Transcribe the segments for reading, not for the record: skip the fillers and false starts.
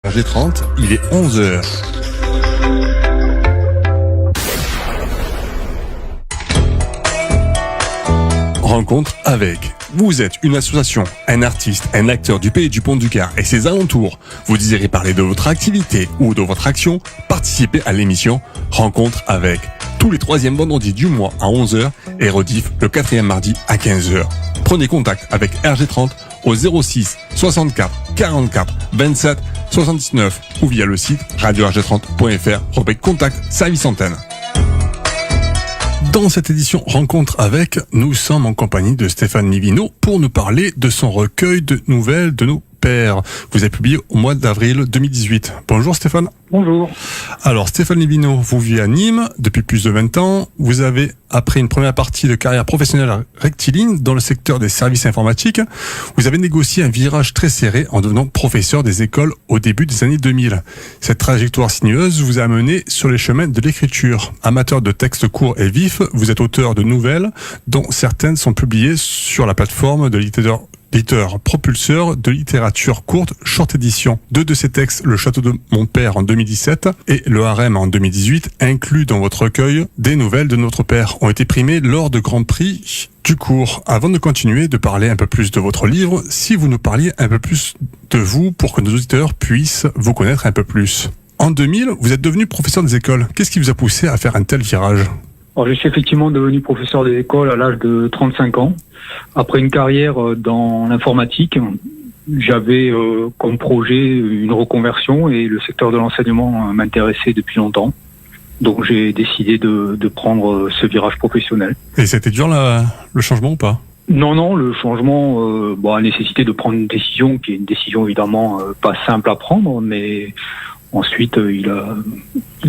G30, il est 11h. Rencontre avec. Vous êtes une association, un artiste, un acteur du pays du Pont-du-Gard et ses alentours. Vous désirez parler de votre activité ou de votre action? Participez à l'émission Rencontre avec. Tous les 3e vendredis du mois à 11h et rediff le 4e mardi à 15h. Prenez contact avec RG30 au 06 64 44 27 79 ou via le site radio-rg30.fr, rubrique contact service antenne. Dans cette édition Rencontre avec, nous sommes en compagnie de Stéphane Livino pour nous parler de son recueil de nouvelles de nos pères. Vous avez publié au mois d'avril 2018. Bonjour Stéphane. Bonjour. Alors Stéphane Livino, vous vivez à Nîmes depuis plus de 20 ans. Vous avez, après une première partie de carrière professionnelle rectiligne dans le secteur des services informatiques, vous avez négocié un virage très serré en devenant professeur des écoles au début des années 2000. Cette trajectoire sinueuse vous a amené sur les chemins de l'écriture. Amateur de textes courts et vifs, vous êtes auteur de nouvelles dont certaines sont publiées sur la plateforme de l'éditeur propulseur de littérature courte Short Edition. 2 de ces textes, Le Château de mon père en 2017 et Le Harem en 2018, inclus dans votre recueil Des nouvelles de notre père, ont été primés lors de Grand Prix du cours. Avant de continuer de parler un peu plus de votre livre, si vous nous parliez un peu plus de vous pour que nos auditeurs puissent vous connaître un peu plus. En 2000, vous êtes devenu professeur des écoles. Qu'est-ce qui vous a poussé à faire un tel virage ? Alors, je suis effectivement devenu professeur des écoles à l'âge de 35 ans. Après une carrière dans l'informatique, j'avais comme projet une reconversion et le secteur de l'enseignement m'intéressait depuis longtemps. Donc j'ai décidé de prendre ce virage professionnel. Et c'était dur le changement ou pas ? Non, le changement a nécessité de prendre une décision qui est une décision évidemment pas simple à prendre, mais ensuite, il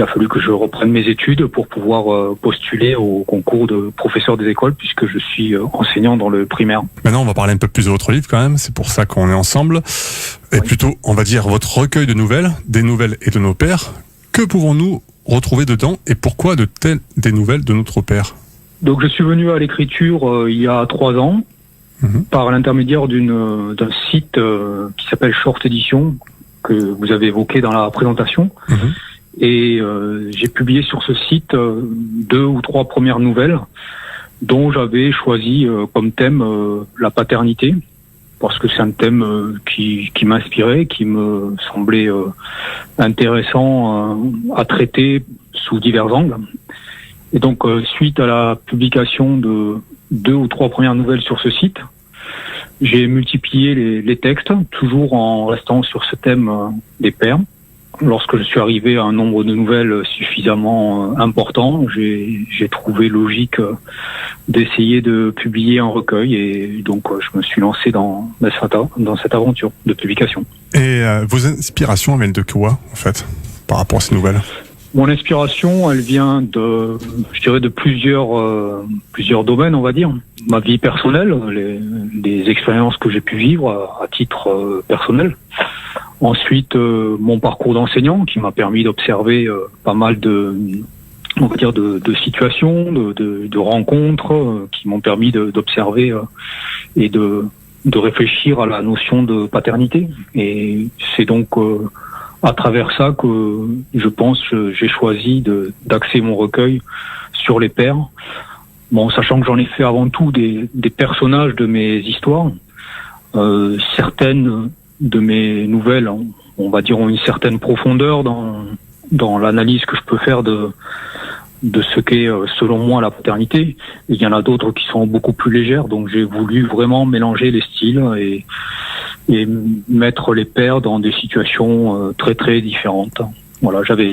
a fallu que je reprenne mes études pour pouvoir postuler au concours de professeur des écoles puisque je suis enseignant dans le primaire. Maintenant, on va parler un peu plus de votre livre quand même, c'est pour ça qu'on est ensemble. Et plutôt, on va dire votre recueil de nouvelles, Des nouvelles et de nos pères. Que pouvons-nous retrouver dedans et pourquoi de telles des nouvelles de notre père ? Donc, je suis venu à l'écriture il y a 3 ans par l'intermédiaire d'un site qui s'appelle Short Edition, que vous avez évoqué dans la présentation. Et j'ai publié sur ce site 2 ou 3 premières nouvelles dont j'avais choisi comme thème la paternité, parce que c'est un thème qui m'inspirait, qui me semblait intéressant à traiter sous divers angles. Et donc suite à la publication de 2 ou 3 premières nouvelles sur ce site, j'ai multiplié les textes, toujours en restant sur ce thème des pères. Lorsque je suis arrivé à un nombre de nouvelles suffisamment important, j'ai trouvé logique d'essayer de publier un recueil et donc je me suis lancé dans cette aventure de publication. Et vos inspirations viennent de quoi, en fait, par rapport à ces nouvelles ? Mon inspiration, elle vient de plusieurs domaines, on va dire. Ma vie personnelle, les expériences que j'ai pu vivre à titre personnel. Ensuite, mon parcours d'enseignant qui m'a permis d'observer pas mal de situations, de rencontres qui m'ont permis d'observer et de réfléchir à la notion de paternité. Et c'est donc à travers ça que je pense j'ai choisi d'axer mon recueil sur les pères. Bon, sachant que j'en ai fait avant tout des personnages de mes histoires. Certaines de mes nouvelles, on va dire, ont une certaine profondeur dans l'analyse que je peux faire de ce qu'est, selon moi, la paternité. Il y en a d'autres qui sont beaucoup plus légères, donc j'ai voulu vraiment mélanger les styles et mettre les pères dans des situations très très différentes. Voilà, j'avais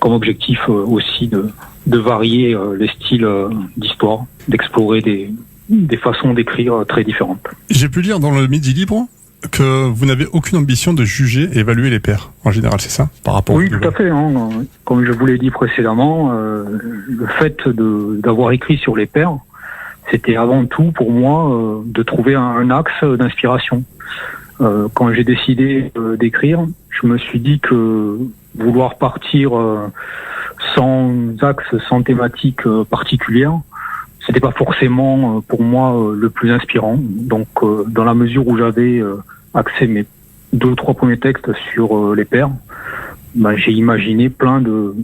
comme objectif aussi de varier les styles d'histoire, d'explorer des façons d'écrire très différentes. J'ai pu lire dans le Midi Libre que vous n'avez aucune ambition de juger et évaluer les pères, en général, c'est ça, par rapport Oui, tout à fait. Comme je vous l'ai dit précédemment, le fait d'avoir écrit sur les pères, c'était avant tout pour moi de trouver un axe d'inspiration. Quand j'ai décidé d'écrire, je me suis dit que vouloir partir sans axe, sans thématique particulière, c'était pas forcément pour moi le plus inspirant. Donc dans la mesure où j'avais axé mes 2 ou 3 premiers textes sur les pères, j'ai imaginé plein de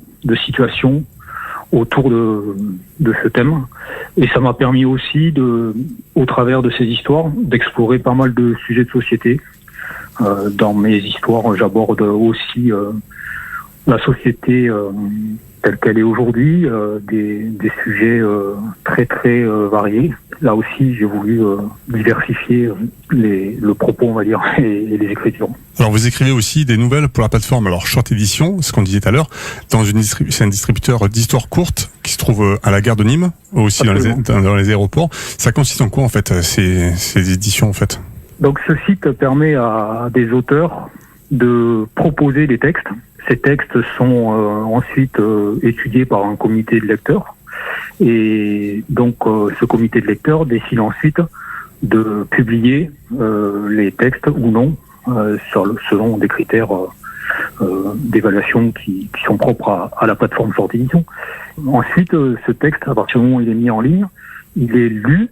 situations autour de ce thème. Et ça m'a permis aussi, au travers de ces histoires, d'explorer pas mal de sujets de société. Dans mes histoires, j'aborde aussi la société telle qu'elle est aujourd'hui, des sujets très très variés. Là aussi, j'ai voulu diversifier le propos, on va dire, et les écritures. Alors, vous écrivez aussi des nouvelles pour la plateforme, alors Short Edition, ce qu'on disait tout à l'heure, c'est un distributeur d'histoires courtes qui se trouve à la gare de Nîmes, aussi dans les aéroports. Ça consiste en quoi, en fait, ces éditions, en fait? Donc, ce site permet à des auteurs de proposer des textes. Ces textes sont ensuite étudiés par un comité de lecteurs. Et donc, ce comité de lecteurs décide ensuite de publier les textes ou non, selon des critères d'évaluation qui sont propres à la plateforme Short Edition. Ensuite, ce texte, à partir du moment où il est mis en ligne, il est lu.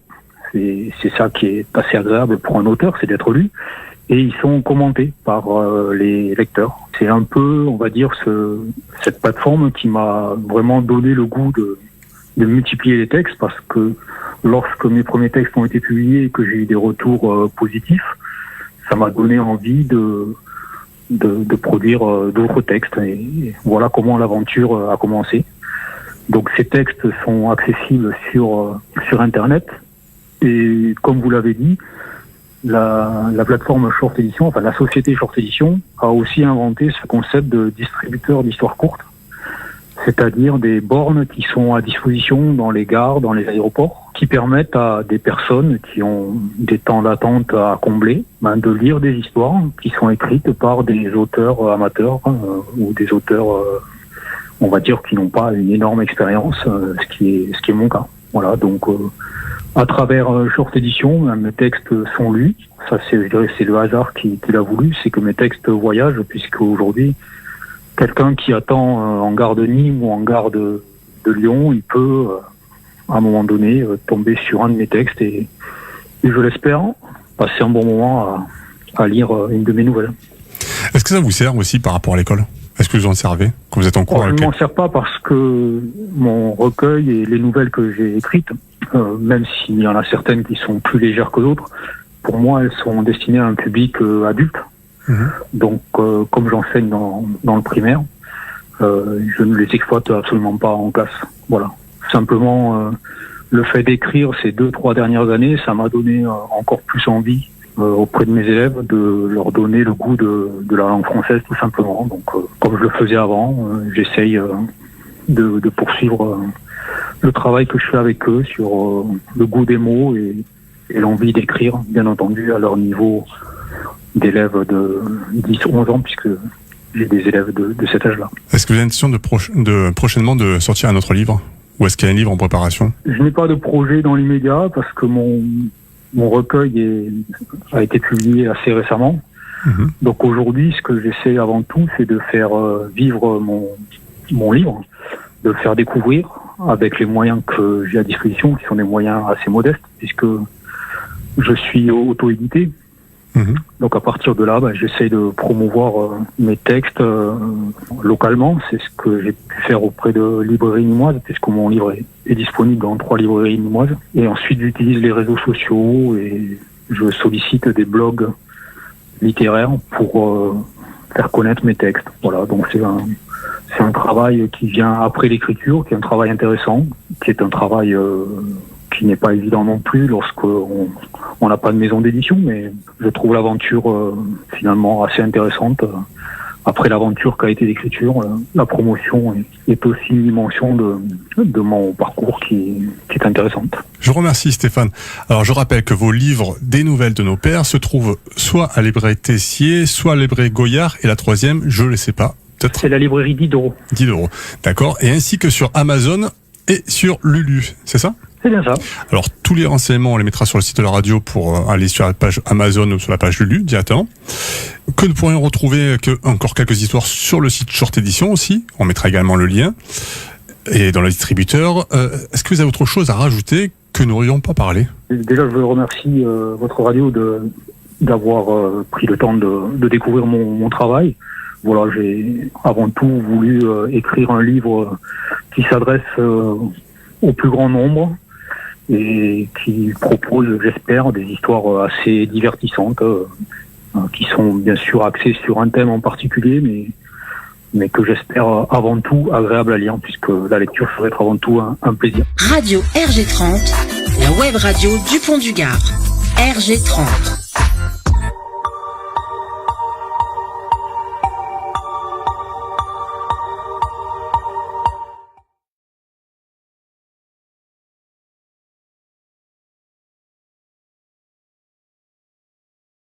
C'est ça qui est assez agréable pour un auteur, c'est d'être lu. Et ils sont commentés par les lecteurs. C'est un peu, on va dire, cette plateforme qui m'a vraiment donné le goût de multiplier les textes, parce que lorsque mes premiers textes ont été publiés et que j'ai eu des retours positifs, ça m'a donné envie de produire d'autres textes. Et voilà comment l'aventure a commencé. Donc ces textes sont accessibles sur Internet. Et comme vous l'avez dit, la plateforme Short Edition, enfin la société Short Edition, a aussi inventé ce concept de distributeur d'histoires courtes, c'est-à-dire des bornes qui sont à disposition dans les gares, dans les aéroports, qui permettent à des personnes qui ont des temps d'attente à combler, de lire des histoires qui sont écrites par des auteurs amateurs ou des auteurs, on va dire, qui n'ont pas une énorme expérience, ce qui est mon cas. Voilà, donc à travers Short Edition, mes textes sont lus. Ça, je dirais, c'est le hasard qui l'a voulu, c'est que mes textes voyagent, puisque aujourd'hui, quelqu'un qui attend en gare de Nîmes ou en gare de Lyon, il peut, à un moment donné, tomber sur un de mes textes et je l'espère, passer un bon moment à lire une de mes nouvelles. Est-ce que ça vous sert aussi par rapport à l'école ? Est-ce que vous en servez quand vous êtes en cours? Je ne m'en sers pas parce que mon recueil et les nouvelles que j'ai écrites, même s'il y en a certaines qui sont plus légères que d'autres, pour moi, elles sont destinées à un public adulte. Donc, comme j'enseigne dans le primaire, je ne les exploite absolument pas en classe. Voilà. Simplement, le fait d'écrire ces 2-3 dernières années, ça m'a donné encore plus envie auprès de mes élèves de leur donner le goût de la langue française, tout simplement. Donc, comme je le faisais avant, j'essaye de poursuivre le travail que je fais avec eux sur le goût des mots et l'envie d'écrire, bien entendu, à leur niveau d'élèves de 10-11 ans, puisque j'ai des élèves de cet âge-là. Est-ce que vous avez l'intention de prochainement de sortir un autre livre? Ou est-ce qu'il y a un livre en préparation? Je n'ai pas de projet dans l'immédiat, parce que mon recueil a été publié assez récemment. Donc aujourd'hui, ce que j'essaie avant tout, c'est de faire vivre mon livre, de le faire découvrir avec les moyens que j'ai à disposition, qui sont des moyens assez modestes, puisque je suis auto-édité. Donc à partir de là, j'essaie de promouvoir mes textes localement. C'est ce que j'ai pu faire auprès de librairies nîmoises, puisque mon livre est disponible dans 3 librairies nîmoises. Et ensuite, j'utilise les réseaux sociaux et je sollicite des blogs littéraires pour faire connaître mes textes. Voilà, donc c'est un travail qui vient après l'écriture, qui est un travail intéressant, qui est un travail qui n'est pas évident non plus lorsqu'on n'a pas de maison d'édition, mais je trouve l'aventure finalement assez intéressante. Après l'aventure qu'a été l'écriture, la promotion est aussi une dimension de mon parcours qui est intéressante. Je vous remercie Stéphane. Alors je rappelle que vos livres Des nouvelles de nos pères se trouvent soit à la librairie Tessier, soit à la librairie Goyard, et la troisième, je ne le sais pas. Peut-être. C'est la librairie Diderot. Diderot, d'accord. Et ainsi que sur Amazon et sur Lulu, c'est ça ? C'est bien ça. Alors, tous les renseignements, on les mettra sur le site de la radio pour aller sur la page Amazon ou sur la page Lulu directement. Que nous pourrions retrouver encore quelques histoires sur le site Short Edition aussi. On mettra également le lien. Et dans le distributeur, est-ce que vous avez autre chose à rajouter que nous n'aurions pas parlé? Déjà, je veux remercier votre radio d'avoir pris le temps de découvrir mon travail. Voilà, j'ai avant tout voulu écrire un livre qui s'adresse au plus grand nombre et qui propose, j'espère, des histoires assez divertissantes qui sont bien sûr axées sur un thème en particulier, mais que j'espère avant tout agréable à lire, puisque la lecture serait être avant tout un plaisir. Radio RG30, la web radio du Pont du Gard. RG30.